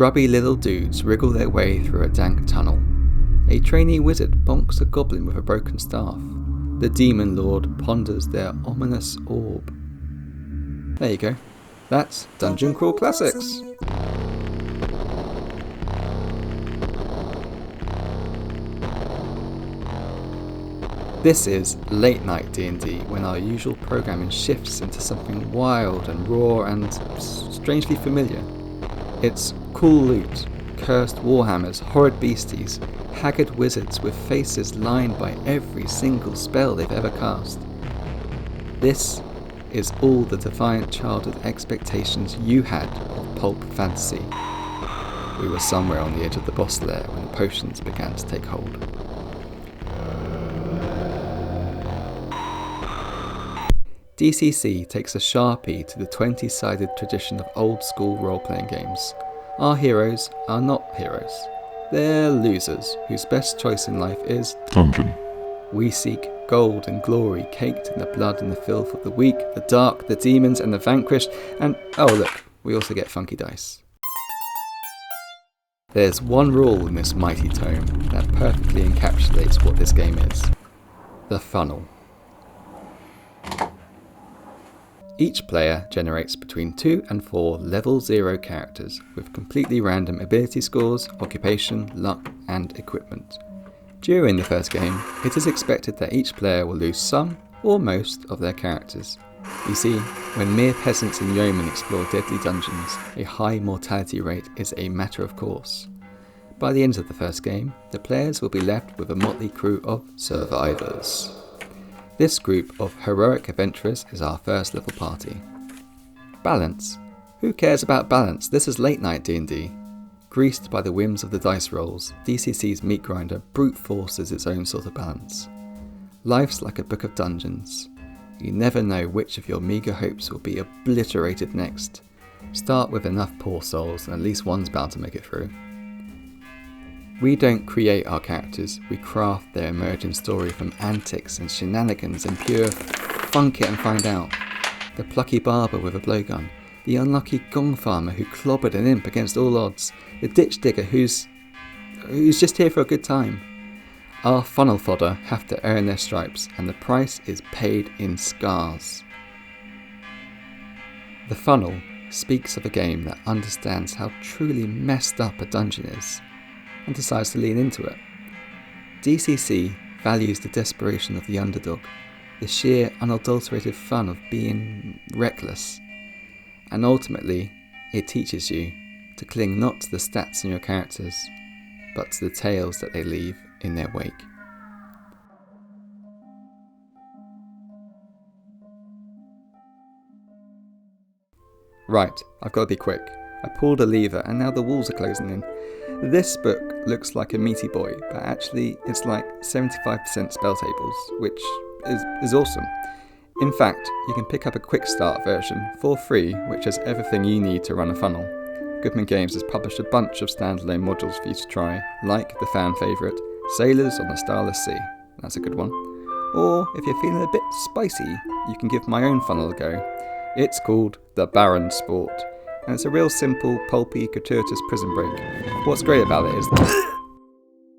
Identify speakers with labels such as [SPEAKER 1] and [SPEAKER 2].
[SPEAKER 1] Grubby little dudes wriggle their way through a dank tunnel. A trainee wizard bonks a goblin with a broken staff. The demon lord ponders their ominous orb. There you go. That's Dungeon Crawl Classics. This is late night D&D, when our usual programming shifts into something wild and raw and strangely familiar. It's cool loot, cursed warhammers, horrid beasties, haggard wizards with faces lined by every single spell they've ever cast. This is all the defiant childhood expectations you had of pulp fantasy. We were somewhere on the edge of the boss lair when potions began to take hold. DCC takes a Sharpie to the 20-sided tradition of old-school role-playing games. Our heroes are not heroes. They're losers whose best choice in life is dungeon. We seek gold and glory caked in the blood and the filth of the weak, the dark, the demons and the vanquished, and oh look, we also get funky dice. There's one rule in this mighty tome that perfectly encapsulates what this game is. The funnel. Each player generates between 2 and 4 level 0 characters with completely random ability scores, occupation, luck and equipment. During the first game, it is expected that each player will lose some or most of their characters. You see, when mere peasants and yeomen explore deadly dungeons, a high mortality rate is a matter of course. By the end of the first game, the players will be left with a motley crew of survivors. This group of heroic adventurers is our first level party. Balance. Who cares about balance? This is late night D&D. Greased by the whims of the dice rolls, DCC's meat grinder brute forces its own sort of balance. Life's like a book of dungeons. You never know which of your meagre hopes will be obliterated next. Start with enough poor souls and at least one's bound to make it through. We don't create our characters, we craft their emerging story from antics and shenanigans and pure funk it and find out. The plucky barber with a blowgun, the unlucky gong farmer who clobbered an imp against all odds, the ditch digger who's just here for a good time. Our funnel fodder have to earn their stripes, and the price is paid in scars. The funnel speaks of a game that understands how truly messed up a dungeon is, and decides to lean into it. DCC values the desperation of the underdog, the sheer unadulterated fun of being reckless, and ultimately it teaches you to cling not to the stats in your characters, but to the tales that they leave in their wake. Right, I've got to be quick. I pulled a lever and now the walls are closing in. This book looks like a meaty boy, but actually it's like 75% spell tables, which is awesome. In fact, you can pick up a quick start version for free, which has everything you need to run a funnel. Goodman Games has published a bunch of standalone modules for you to try, like the fan favourite, Sailors on the Starless Sea. That's a good one. Or, if you're feeling a bit spicy, you can give my own funnel a go. It's called The Baron Sport, and it's a real simple, pulpy, gratuitous prison break. What's great about it is